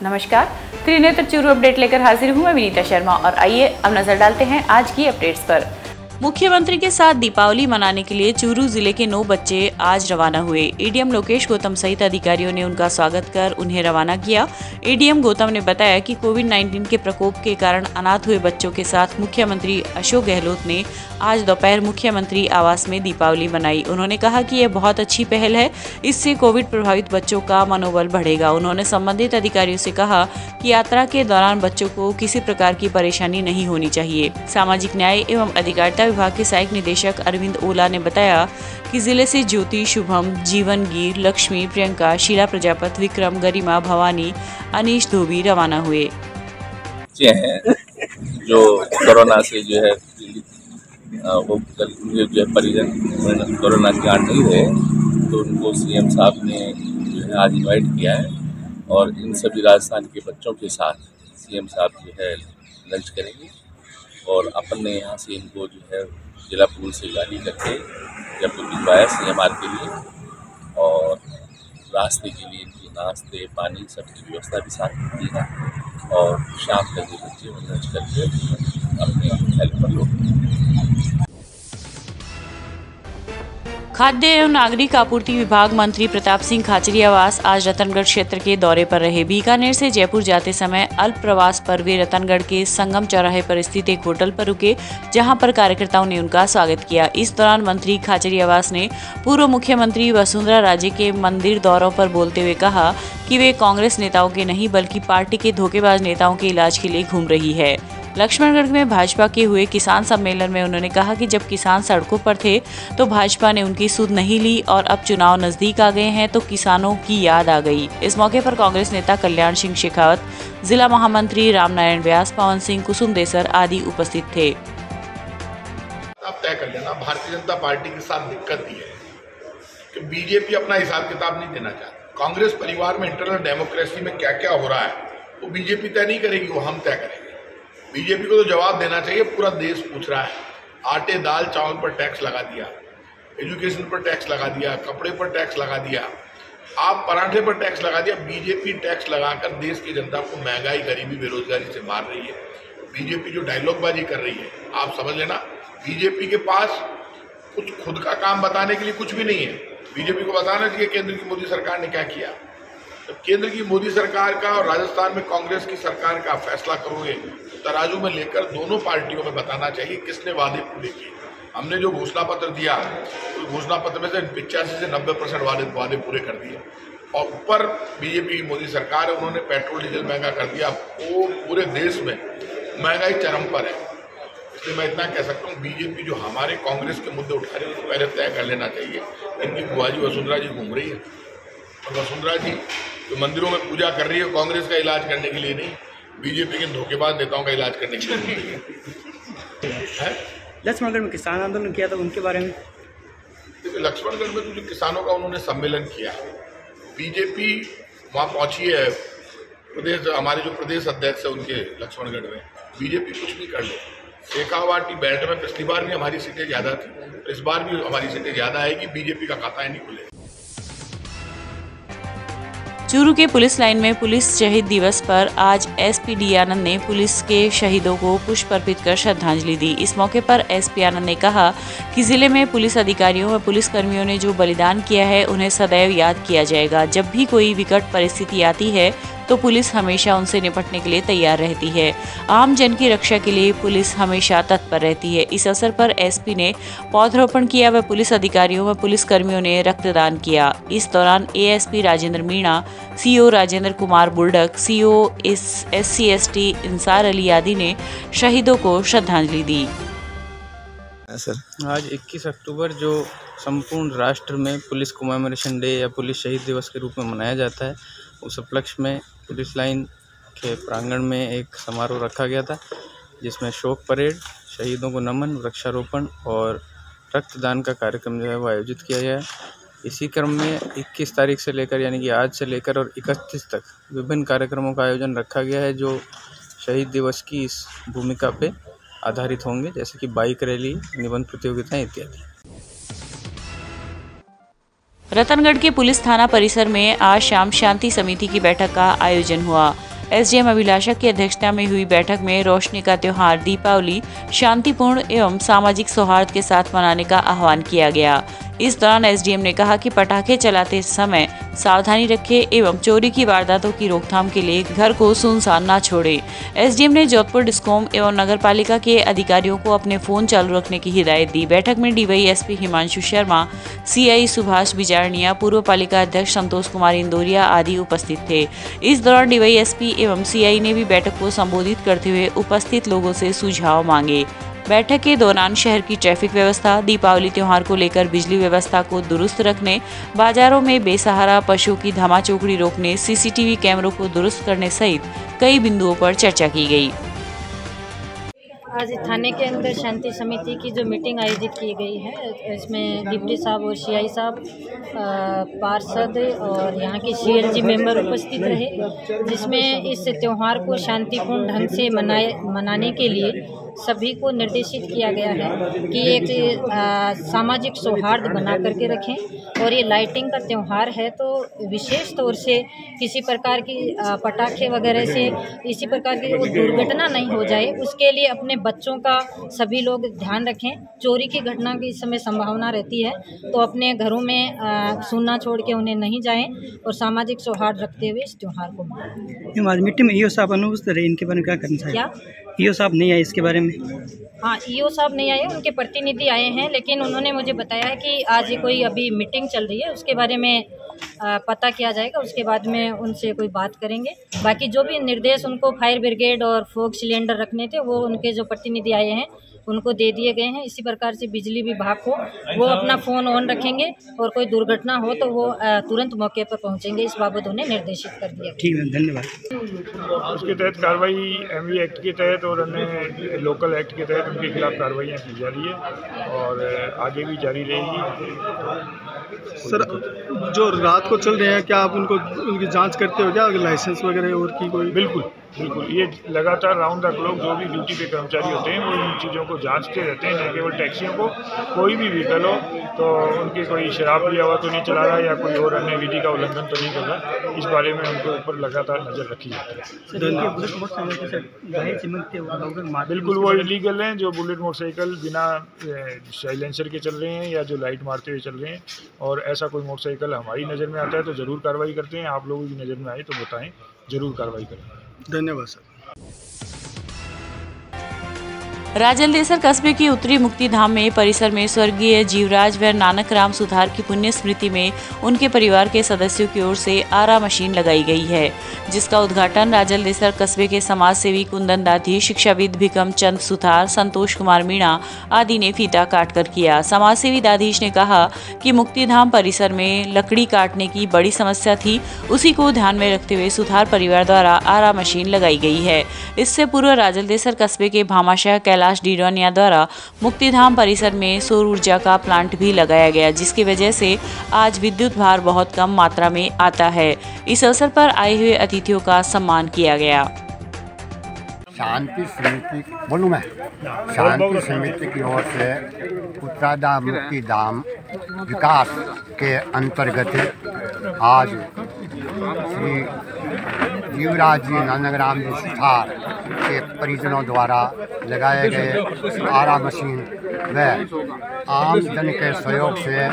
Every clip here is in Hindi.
नमस्कार, त्रिनेत्र चूरू अपडेट लेकर हाजिर हूँ मैं विनीता शर्मा और आइए अब नजर डालते हैं आज की अपडेट्स पर। मुख्यमंत्री के साथ दीपावली मनाने के लिए चूरू जिले के 9 बच्चे आज रवाना हुए। एडीएम लोकेश गौतम सहित अधिकारियों ने उनका स्वागत कर उन्हें रवाना किया। एडीएम गौतम ने बताया कि कोविड-19 के प्रकोप के कारण अनाथ हुए बच्चों के साथ मुख्यमंत्री अशोक गहलोत ने आज दोपहर मुख्यमंत्री आवास में दीपावली मनाई। उन्होंने कहा कि यह बहुत अच्छी पहल है, इससे कोविड प्रभावित बच्चों का मनोबल बढ़ेगा। उन्होंने संबंधित अधिकारियों से कहा कि यात्रा के दौरान बच्चों को किसी प्रकार की परेशानी नहीं होनी चाहिए। सामाजिक न्याय एवं अधिकारिता विभाग के सहायक निदेशक अरविंद ओला ने बताया कि जिले से ज्योति, शुभम, जीवन गिर, लक्ष्मी, प्रियंका, शीला प्रजापति, विक्रम, गरिमा, भवानी, अनीश धोबी रवाना हुए। जो कोरोना से जो है वो जो परिजन कोरोना के कार्ड नहीं रहे, तो उनको सीएम साहब ने जो है आज इन्वाइट किया है और इन सभी राजस्थान के बच्चों के साथ सीएम साहब जो है लंच करेंगे और अपन ने यहाँ से इनको जो है जिला पुल से गाड़ी करके जयपुर भिजवाया सीएमआर के लिए और रास्ते के लिए इनके नाश्ते पानी सबकी व्यवस्था भी साथ की है और शाम तक ये बच्चे लंच करके अपने हेल्प पर लोग। खाद्य एवं नागरिक आपूर्ति विभाग मंत्री प्रताप सिंह खाचरियावास आज रतनगढ़ क्षेत्र के दौरे पर रहे। बीकानेर से जयपुर जाते समय अल्प प्रवास पर वे रतनगढ़ के संगम चौराहे पर स्थित एक होटल पर रुके, जहां पर कार्यकर्ताओं ने उनका स्वागत किया। इस दौरान मंत्री खाचरियावास ने पूर्व मुख्यमंत्री वसुंधरा राजे के मंदिर दौरों पर बोलते हुए कहा कि वे कांग्रेस नेताओं के नहीं बल्कि पार्टी के धोखेबाज नेताओं के इलाज के लिए घूम रही है। लक्ष्मणगढ़ में भाजपा के हुए किसान सम्मेलन में उन्होंने कहा कि जब किसान सड़कों पर थे तो भाजपा ने उनकी सुध नहीं ली और अब चुनाव नजदीक आ गए हैं तो किसानों की याद आ गई। इस मौके पर कांग्रेस नेता कल्याण सिंह शेखावत, जिला महामंत्री रामनारायण व्यास, पवन सिंह, कुसुम देसर आदि उपस्थित थे। आप तय कर लेना, भारतीय जनता पार्टी के साथ दिक्कत ये है कि बीजेपी अपना हिसाब किताब नहीं देना चाहती। कांग्रेस परिवार में इंटरनल डेमोक्रेसी में क्या क्या हो रहा है वो बीजेपी तय नहीं करेगी, वो हम तय करेंगे। बीजेपी को तो जवाब देना चाहिए, पूरा देश पूछ रहा है। आटे, दाल, चावल पर टैक्स लगा दिया, एजुकेशन पर टैक्स लगा दिया, कपड़े पर टैक्स लगा दिया, आप पराठे पर टैक्स लगा दिया। बीजेपी टैक्स लगाकर देश की जनता को महंगाई, गरीबी, बेरोजगारी से मार रही है। बीजेपी जो डायलॉगबाजी कर रही है, आप समझ लेना, बीजेपी के पास कुछ खुद का काम बताने के लिए कुछ भी नहीं है। बीजेपी को बताना चाहिए केंद्र की मोदी सरकार ने क्या किया। तो केंद्र की मोदी सरकार का और राजस्थान में कांग्रेस की सरकार का फैसला करोगे, तराजू में लेकर दोनों पार्टियों में बताना चाहिए किसने वादे पूरे किए। हमने जो घोषणा पत्र दिया, उस घोषणा पत्र में से 85 से 90% वादे पूरे कर दिए और ऊपर बीजेपी की मोदी सरकार है, उन्होंने पेट्रोल डीजल महंगा कर दिया। वो पूरे देश में महंगाई चरम पर है। इसलिए मैं इतना कह सकता हूँ, बीजेपी जो हमारे कांग्रेस के मुद्दे उठा रही है उसको पहले तय कर लेना चाहिए। इनकी बुआजी वसुंधरा जी घूम रही है और वसुंधरा जी जो मंदिरों में पूजा कर रही है कांग्रेस का इलाज करने के लिए नहीं, बीजेपी के धोखेबाज नेताओं का इलाज करने के लिए है। लक्ष्मणगढ़ में किसान आंदोलन किया था, उनके बारे में देखिए, लक्ष्मणगढ़ में तो जो किसानों का उन्होंने सम्मेलन किया, बीजेपी वहाँ पहुंची है। प्रदेश हमारे जो प्रदेश अध्यक्ष है उनके लक्ष्मणगढ़ में, बीजेपी कुछ भी कर ले। शेखावाटी बेल्ट में पिछली बार भी हमारी सीटें ज्यादा थी, तो इस बार भी हमारी सीटें ज्यादा आएगी। बीजेपी का खाता नहीं खुलेगा। चूरू के पुलिस लाइन में पुलिस शहीद दिवस पर आज एसपी डी आनंद ने पुलिस के शहीदों को पुष्प अर्पित कर श्रद्धांजलि दी। इस मौके पर एसपी आनंद ने कहा कि जिले में पुलिस अधिकारियों व पुलिस कर्मियों ने जो बलिदान किया है उन्हें सदैव याद किया जाएगा। जब भी कोई विकट परिस्थिति आती है तो पुलिस हमेशा उनसे निपटने के लिए तैयार रहती है। आम जन की रक्षा के लिए पुलिस हमेशा तत्पर रहती है। इस अवसर पर एसपी ने पौधरोपण किया व पुलिस अधिकारियों व पुलिस कर्मियों ने रक्तदान किया। इस दौरान ASP Rajendra Meena, CO Rajendra Kumar Burdak, CO SC/ST Insar Ali आदि ने शहीदों को श्रद्धांजलि दी। आज 21 अक्टूबर जो संपूर्ण राष्ट्र में पुलिस कमेमोरेशन डे या पुलिस शहीद दिवस के रूप में मनाया जाता है, उस उपलक्ष्य में पुलिस लाइन के प्रांगण में एक समारोह रखा गया था, जिसमें शोक परेड, शहीदों को नमन, वृक्षारोपण और रक्तदान का कार्यक्रम जो है वो आयोजित किया गया है। इसी क्रम में 21 तारीख से लेकर यानी कि आज से लेकर और 31 तक विभिन्न कार्यक्रमों का आयोजन रखा गया है, जो शहीद दिवस की इस भूमिका पे आधारित होंगे, जैसे कि बाइक रैली, निबंध प्रतियोगिताएं इत्यादि। रतनगढ़ के पुलिस थाना परिसर में आज शाम शांति समिति की बैठक का आयोजन हुआ। एसडीएम अभिलाषा की अध्यक्षता में हुई बैठक में रोशनी का त्योहार दीपावली शांतिपूर्ण एवं सामाजिक सौहार्द के साथ मनाने का आह्वान किया गया। इस दौरान एसडीएम ने कहा कि पटाखे चलाते समय सावधानी रखें एवं चोरी की वारदातों की रोकथाम के लिए घर को सुनसान न छोड़ें। एसडीएम ने जोधपुर डिस्कॉम एवं नगरपालिका के अधिकारियों को अपने फोन चालू रखने की हिदायत दी। बैठक में डीवाईएसपी हिमांशु शर्मा, सीआई सुभाष बिजारनिया, पूर्व पालिका अध्यक्ष संतोष कुमार इंदौरिया आदि उपस्थित थे। इस दौरान डीवाईएसपी एवं सीआई ने भी बैठक को संबोधित करते हुए उपस्थित लोगों से सुझाव मांगे। बैठक के दौरान शहर की ट्रैफिक व्यवस्था, दीपावली त्योहार को लेकर बिजली व्यवस्था को दुरुस्त रखने, बाजारों में बेसहारा पशुओं की धमाचौकड़ी रोकने, सीसीटीवी कैमरों को दुरुस्त करने सहित कई बिंदुओं पर चर्चा की गई। आज थाने के अंदर शांति समिति की जो मीटिंग आयोजित की गई है, इसमें डिप्टी साहब और सीआई साहब, पार्षद और यहाँ के सीएलजी मेंबर उपस्थित रहे, जिसमें इस त्यौहार को शांतिपूर्ण ढंग से मनाने के लिए सभी को निर्देशित किया गया है कि एक सामाजिक सौहार्द बना करके रखें। और ये लाइटिंग का त्यौहार है तो विशेष तौर से किसी प्रकार की पटाखे वगैरह से इसी प्रकार की दुर्घटना नहीं हो जाए, उसके लिए अपने बच्चों का सभी लोग ध्यान रखें। चोरी की घटना की इस समय संभावना रहती है, तो अपने घरों में सुनना छोड़ के उन्हें नहीं जाएं और सामाजिक सौहार्द रखते हुए इस त्यौहार को मनाएं। आज मीटिंग में ईओ साहब अनुपस्थित रहे, इनके बारे में क्या करना चाहिए? क्या ईओ साहब नहीं आए इसके बारे में? हाँ, ईओ साहब नहीं आए, उनके प्रतिनिधि आए हैं, लेकिन उन्होंने मुझे बताया है कि आज कोई अभी मीटिंग चल रही है, उसके बारे में पता किया जाएगा, उसके बाद में उनसे कोई बात करेंगे। बाकी जो भी निर्देश उनको फायर ब्रिगेड और फोग सिलेंडर रखने थे, वो उनके जो प्रतिनिधि आए हैं उनको दे दिए गए हैं। इसी प्रकार से बिजली विभाग को वो अपना फ़ोन ऑन रखेंगे और कोई दुर्घटना हो तो वो तुरंत मौके पर पहुंचेंगे, इस बाबत उन्हें निर्देशित कर दिया। ठीक है, धन्यवाद। उसके तहत कार्रवाई एमवी एक्ट के तहत और अन्य लोकल एक्ट के तहत उनके खिलाफ कार्रवाइयाँ की जा रही है और आगे भी जारी रहेगी। सर, जो रात को चल रहे हैं, क्या आप उनकी जांच करते हो क्या, लाइसेंस वगैरह और की कोई? बिल्कुल, ये लगातार राउंड द क्लॉक जो भी ड्यूटी पे कर्मचारी होते हैं वो इन चीज़ों को जांचते रहते हैं। न केवल टैक्सियों को, कोई भी व्हीकल हो तो उनकी कोई शराब पिया हुआ तो नहीं चला रहा या कोई और अन्य विधि का उल्लंघन तो नहीं कर रहा, इस बारे में उनके ऊपर लगातार नज़र रखी जाती है। बिल्कुल, वो इलीगल हैं जो बुलेट मोटरसाइकिल बिना साइलेंसर के चल रहे हैं या जो लाइट मारते हुए चल रहे हैं, और ऐसा कोई मोटरसाइकिल हमारी नज़र में आता है तो ज़रूर कार्रवाई करते हैं। आप लोगों की नज़र में आए तो बताएं, ज़रूर कार्रवाई करें। धन्यवाद सर। राजलदेसर कस्बे के उत्तरी मुक्तिधाम में परिसर में स्वर्गीय जीवराज व नानक राम सुधार की पुण्य स्मृति में उनके परिवार के सदस्यों की ओर से आरा मशीन लगाई गई है, जिसका उद्घाटन राजलदेसर कस्बे के समाज सेवी कुंदन दाधी, शिक्षाविद भिकम चंद सुथार, संतोष कुमार मीणा आदि ने फीता काट कर किया। समाज सेवी दाधीश ने कहा कि मुक्तिधाम परिसर में लकड़ी काटने की बड़ी समस्या थी, उसी को ध्यान में रखते हुए सुथार परिवार द्वारा आरा मशीन लगाई गई है। इससे पूर्व राजलदेसर कस्बे के भामाशाह कैलाश डीडोनिया द्वारा मुक्तिधाम परिसर में सौर ऊर्जा का प्लांट भी लगाया गया, जिसकी वजह से आज विद्युत भार बहुत कम मात्रा में आता है। इस अवसर पर आए हुए अतिथियों का सम्मान किया गया। शांति समिति की ओर से उत्तराधाम मुक्तिधाम विकास के अंतर्गत आज श्री जीवराज जी नानक राम जी सुथार के परिजनों द्वारा लगाए गए आरा मशीन व आम जन के सहयोग से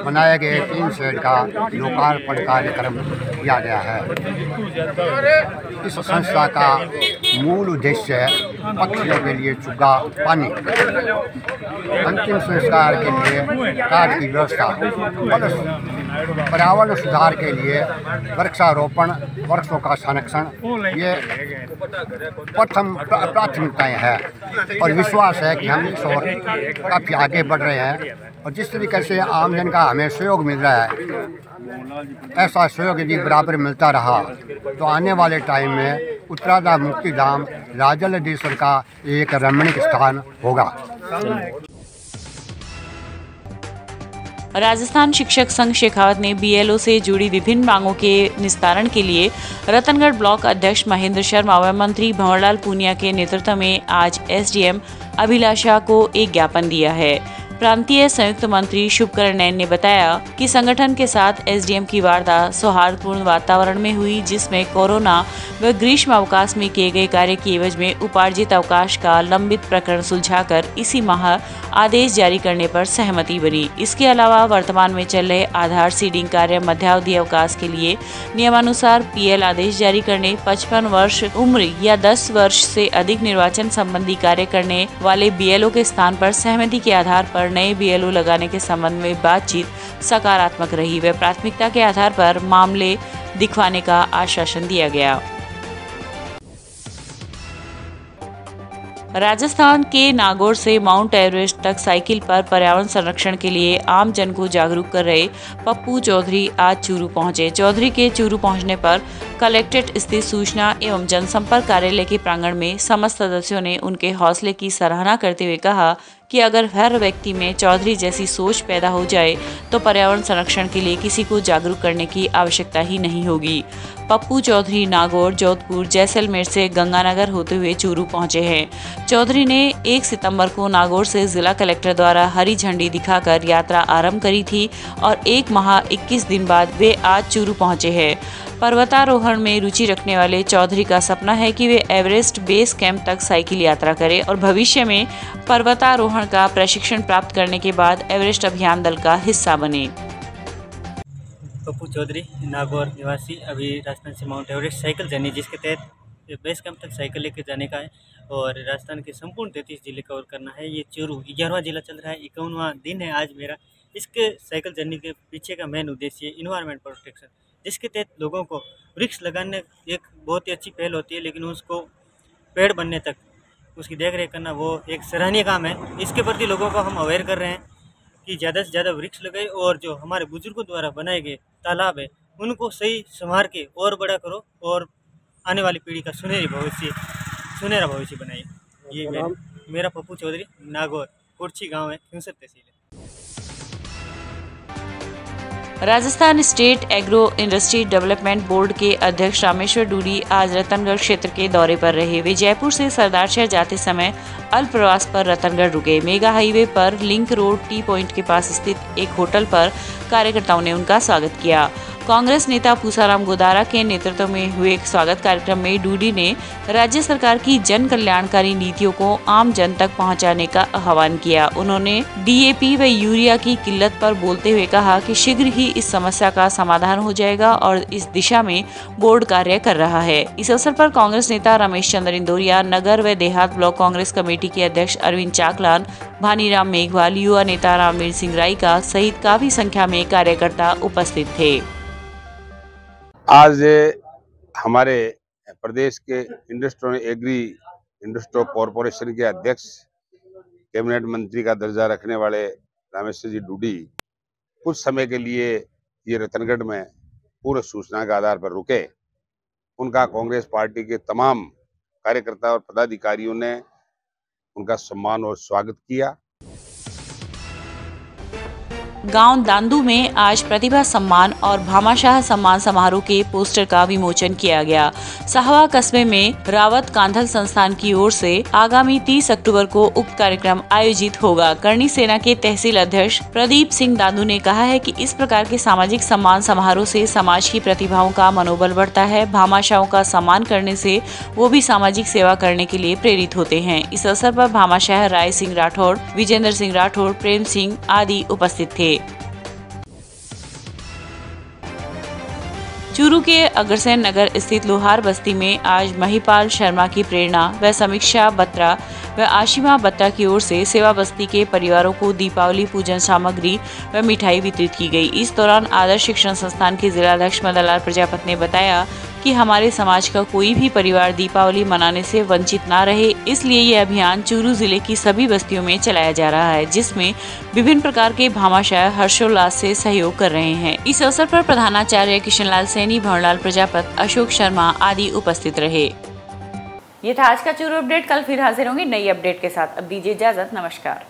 बनाए गए 3 शेड का लोकार्पण कार्यक्रम किया गया है। इस संस्था का मूल उद्देश्य पक्षियों के लिए चुगा पानी, अंतिम संस्कार के लिए कार्ड की व्यवस्था, पर्यावरण सुधार के लिए वृक्षारोपण, वृक्षों का संरक्षण, ये प्रथम प्राथमिकताएं हैं और विश्वास है कि हम इस ओर काफ़ी आगे बढ़ रहे हैं। और जिस तरीके से आमजन का हमें सहयोग मिल रहा है, ऐसा सहयोग यदि बराबर मिलता रहा तो आने वाले टाइम में उत्तराधाम मुक्तिधाम राजलदेसर का एक रमणीक स्थान होगा। राजस्थान शिक्षक संघ शेखावत ने बीएलओ से जुड़ी विभिन्न मांगों के निस्तारण के लिए रतनगढ़ ब्लॉक अध्यक्ष महेंद्र शर्मा व मंत्री भंवरलाल पूनिया के नेतृत्व में आज एसडीएम अभिलाषा को एक ज्ञापन दिया है। प्रांतीय संयुक्त मंत्री शुभकरण नैन ने बताया कि संगठन के साथ एसडीएम की वार्ता सौहार्दपूर्ण वातावरण में हुई, जिसमें कोरोना व ग्रीष्म अवकाश में किए गए कार्य की एवज में उपार्जित अवकाश का लंबित प्रकरण सुलझाकर इसी माह आदेश जारी करने पर सहमति बनी। इसके अलावा वर्तमान में चल रहे आधार सीडिंग कार्य मध्यावधि अवकाश के लिए नियमानुसार पीएल आदेश जारी करने, 55 वर्ष उम्र या 10 वर्ष से अधिक निर्वाचन संबंधी कार्य करने वाले बीएलओ के स्थान पर सहमति के आधार पर नए बीएलओ लगाने के संबंध में बातचीत सकारात्मक रही व प्राथमिकता के आधार पर मामले दिखवाने का आश्वासन दिया गया। राजस्थान के नागौर से माउंट एवरेस्ट तक साइकिल पर पर्यावरण संरक्षण के लिए आम जन को जागरूक कर रहे पप्पू चौधरी आज चूरू पहुंचे। चौधरी के चूरू पहुंचने पर कलेक्ट्रेट स्थित सूचना एवं जनसंपर्क कार्यालय के प्रांगण में समस्त सदस्यों ने उनके हौसले की सराहना करते हुए कहा कि अगर हर व्यक्ति में चौधरी जैसी सोच पैदा हो जाए तो पर्यावरण संरक्षण के लिए किसी को जागरूक करने की आवश्यकता ही नहीं होगी। पप्पू चौधरी नागौर, जोधपुर, जैसलमेर से गंगानगर होते हुए चूरू पहुंचे हैं। चौधरी ने 1 सितंबर को नागौर से जिला कलेक्टर द्वारा हरी झंडी दिखाकर यात्रा आरंभ करी थी और 1 माह 21 दिन बाद वे आज चूरू पहुंचे हैं। पर्वतारोहण में रुचि रखने वाले चौधरी का सपना है कि वे एवरेस्ट बेस कैंप तक साइकिल यात्रा करें और भविष्य में पर्वतारोहण का प्रशिक्षण प्राप्त करने के बाद एवरेस्ट अभियान दल का हिस्सा बने। पप्पू चौधरी, नागौर निवासी, अभी राजस्थान से माउंट एवरेस्ट साइकिल जर्नी, जिसके तहत बेस कैंप तक साइकिल लेकर जाने का है और राजस्थान के संपूर्ण 33 जिले कवर करना है। ये चूरू 11वां जिला चल रहा है, 51वां दिन है आज मेरा। इसके साइकिल जर्नी के पीछे का मेन उद्देश्य है इन्वायरमेंट प्रोटेक्शन, जिसके तहत लोगों को वृक्ष लगाने एक बहुत ही अच्छी पहल होती है, लेकिन उसको पेड़ बनने तक उसकी देख रेख करना वो एक सराहनीय काम है। इसके प्रति लोगों को हम अवेयर कर रहे हैं कि ज़्यादा से ज़्यादा वृक्ष लगाए और जो हमारे बुजुर्गों द्वारा बनाए गए तालाब है उनको सही संवार के और बड़ा करो और आने वाली पीढ़ी का सुनहरा भविष्य बनाइए। ये मेरा पप्पू चौधरी, नागौर, कुर्ची गाँव है, खिंसर तहसील है। Rajasthan state agro industry development board के अध्यक्ष रामेश्वर डूडी आज रतनगढ़ क्षेत्र के दौरे पर रहे। वे जयपुर से सरदारशहर जाते समय अल्प प्रवास पर रतनगढ़ रुके। मेगा हाईवे पर लिंक रोड टी पॉइंट के पास स्थित एक होटल पर कार्यकर्ताओं ने उनका स्वागत किया। कांग्रेस नेता पूसाराम गोदारा के नेतृत्व में हुए स्वागत कार्यक्रम में डूडी ने राज्य सरकार की जन कल्याणकारी नीतियों को आम जन तक पहुंचाने का आह्वान किया। उन्होंने डीएपी व यूरिया की किल्लत पर बोलते हुए कहा कि शीघ्र ही इस समस्या का समाधान हो जाएगा और इस दिशा में बोर्ड कार्य कर रहा है। इस अवसर पर कांग्रेस नेता रमेश चंद्र इंदौरिया, नगर व देहात ब्लॉक कांग्रेस कमेटी के अध्यक्ष अरविंद चाकलान, भानीराम मेघवाल, युवा नेता रामवीर सिंह रायका सहित काफी संख्या में कार्यकर्ता उपस्थित थे। आज हमारे प्रदेश के एग्री इंडस्ट्री कॉरपोरेशन के अध्यक्ष, कैबिनेट मंत्री का दर्जा रखने वाले रामेश्वर जी डूडी कुछ समय के लिए ये रतनगढ़ में पूर्व सूचना के आधार पर रुके। उनका कांग्रेस पार्टी के तमाम कार्यकर्ता और पदाधिकारियों ने उनका सम्मान और स्वागत किया। गांव दांदू में आज प्रतिभा सम्मान और भामाशाह सम्मान समारोह के पोस्टर का विमोचन किया गया। साहवा कस्बे में रावत कांधल संस्थान की ओर से आगामी 30 अक्टूबर को उक्त कार्यक्रम आयोजित होगा। करणी सेना के तहसील अध्यक्ष प्रदीप सिंह दादू ने कहा है कि इस प्रकार के सामाजिक सम्मान समारोह से समाज की प्रतिभाओं का मनोबल बढ़ता है। भामाशाहों का सम्मान करने से वो भी सामाजिक सेवा करने के लिए प्रेरित होते हैं। इस अवसर पर भामाशाह राय सिंह राठौड़, विजेंद्र सिंह राठौड़, प्रेम सिंह आदि उपस्थित थे। चूरू के अग्रसेन नगर स्थित लोहार बस्ती में आज महिपाल शर्मा की प्रेरणा व समीक्षा बत्रा व आशिमा बत्रा की ओर से सेवा बस्ती के परिवारों को दीपावली पूजन सामग्री व मिठाई वितरित की गई। इस दौरान आदर्श शिक्षण संस्थान के जिलाध्यक्ष मदनलाल प्रजापति ने बताया कि हमारे समाज का कोई भी परिवार दीपावली मनाने से वंचित ना रहे, इसलिए ये अभियान चूरू जिले की सभी बस्तियों में चलाया जा रहा है, जिसमें विभिन्न प्रकार के भामाशाह हर्षोल्लास से सहयोग कर रहे हैं। इस अवसर पर प्रधानाचार्य किशनलाल सैनी, भंवरलाल प्रजापति, अशोक शर्मा आदि उपस्थित रहे। ये था आज का चूरू अपडेट। कल फिर हाजिर होंगे नई अपडेट के साथ। अब दीजिए इजाजत। नमस्कार।